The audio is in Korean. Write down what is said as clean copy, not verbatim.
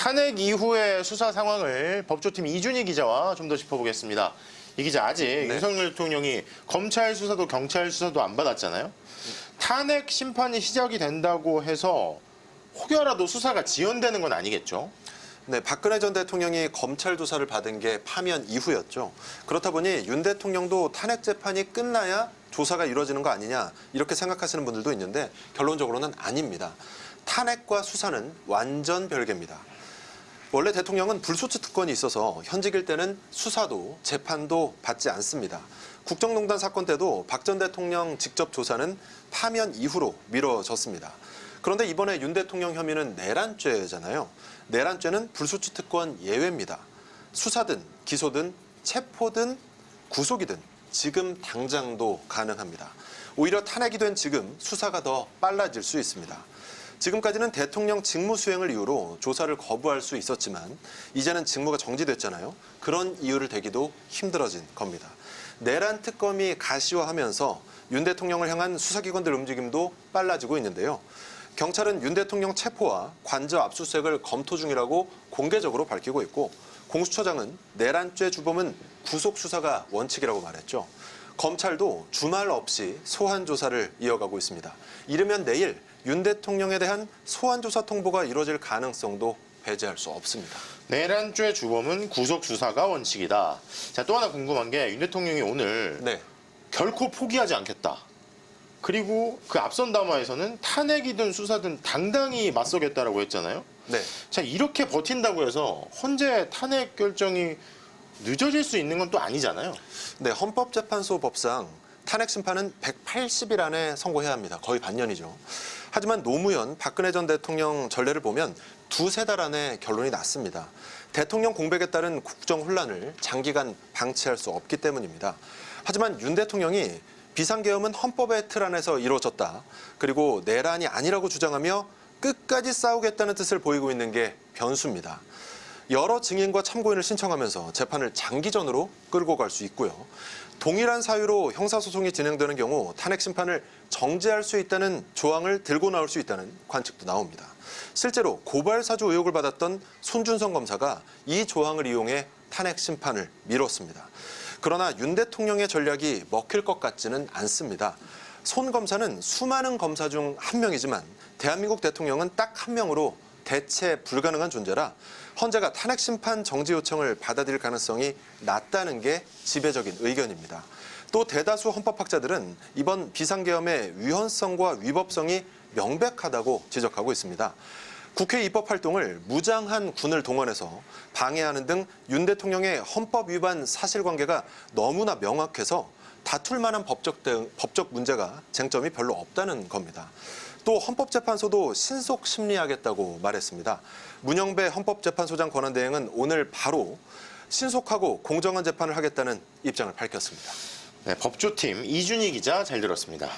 탄핵 이후의 수사 상황을 법조팀 이준희 기자와 좀 더 짚어보겠습니다. 이 기자, 아직 윤석열 대통령이 검찰 수사도 경찰 수사도 안 받았잖아요. 탄핵 심판이 시작이 된다고 해서 혹여라도 수사가 지연되는 건 아니겠죠? 네, 박근혜 전 대통령이 검찰 조사를 받은 게 파면 이후였죠. 그렇다 보니 윤 대통령도 탄핵 재판이 끝나야 조사가 이루어지는 거 아니냐 이렇게 생각하시는 분들도 있는데 결론적으로는 아닙니다. 탄핵과 수사는 완전 별개입니다. 원래 대통령은 불소추 특권이 있어서 현직일 때는 수사도 재판도 받지 않습니다. 국정농단 사건 때도 박 전 대통령 직접 조사는 파면 이후로 미뤄졌습니다. 그런데 이번에 윤 대통령 혐의는 내란죄잖아요. 내란죄는 불소추 특권 예외입니다. 수사든 기소든 체포든 구속이든 지금 당장도 가능합니다. 오히려 탄핵이 된 지금 수사가 더 빨라질 수 있습니다. 지금까지는 대통령 직무 수행을 이유로 조사를 거부할 수 있었지만 이제는 직무가 정지됐잖아요. 그런 이유를 대기도 힘들어진 겁니다. 내란 특검이 가시화하면서 윤 대통령을 향한 수사기관들 움직임도 빨라지고 있는데요. 경찰은 윤 대통령 체포와 관저 압수수색을 검토 중이라고 공개적으로 밝히고 있고 공수처장은 내란죄 주범은 구속 수사가 원칙이라고 말했죠. 검찰도 주말 없이 소환 조사를 이어가고 있습니다. 이르면 내일 윤 대통령에 대한 소환 조사 통보가 이루어질 가능성도 배제할 수 없습니다. 내란죄 주범은 구속 수사가 원칙이다. 자, 또 하나 궁금한 게 윤 대통령이 오늘 결코 포기하지 않겠다. 그리고 그 앞선 담화에서는 탄핵이든 수사든 당당히 맞서겠다라고 했잖아요. 자, 이렇게 버틴다고 해서 헌재 탄핵 결정이 늦어질 수 있는 건 또 아니잖아요. 네, 헌법재판소 법상 탄핵 심판은 180일 안에 선고해야 합니다. 거의 반년이죠. 하지만 노무현, 박근혜 전 대통령 전례를 보면 두세 달 안에 결론이 났습니다. 대통령 공백에 따른 국정 혼란을 장기간 방치할 수 없기 때문입니다. 하지만 윤 대통령이 비상계엄은 헌법의 틀 안에서 이루어졌다. 그리고 내란이 아니라고 주장하며 끝까지 싸우겠다는 뜻을 보이고 있는 게 변수입니다. 여러 증인과 참고인을 신청하면서 재판을 장기전으로 끌고 갈 수 있고요. 동일한 사유로 형사소송이 진행되는 경우 탄핵 심판을 정지할 수 있다는 조항을 들고 나올 수 있다는 관측도 나옵니다. 실제로 고발사주 의혹을 받았던 손준성 검사가 이 조항을 이용해 탄핵 심판을 미뤘습니다. 그러나 윤 대통령의 전략이 먹힐 것 같지는 않습니다. 손 검사는 수많은 검사 중 한 명이지만 대한민국 대통령은 딱 한 명으로 대체 불가능한 존재라 헌재가 탄핵 심판 정지 요청을 받아들일 가능성이 낮다는 게 지배적인 의견입니다. 또 대다수 헌법학자들은 이번 비상계엄의 위헌성과 위법성이 명백하다고 지적하고 있습니다. 국회 입법 활동을 무장한 군을 동원해서 방해하는 등 윤 대통령의 헌법 위반 사실관계가 너무나 명확해서 다툴 만한 법적 문제가 쟁점이 별로 없다는 겁니다. 또 헌법재판소도 신속 심리하겠다고 말했습니다. 문영배 헌법재판소장 권한대행은 오늘 바로 신속하고 공정한 재판을 하겠다는 입장을 밝혔습니다. 네, 법조팀 이준희 기자 잘 들었습니다.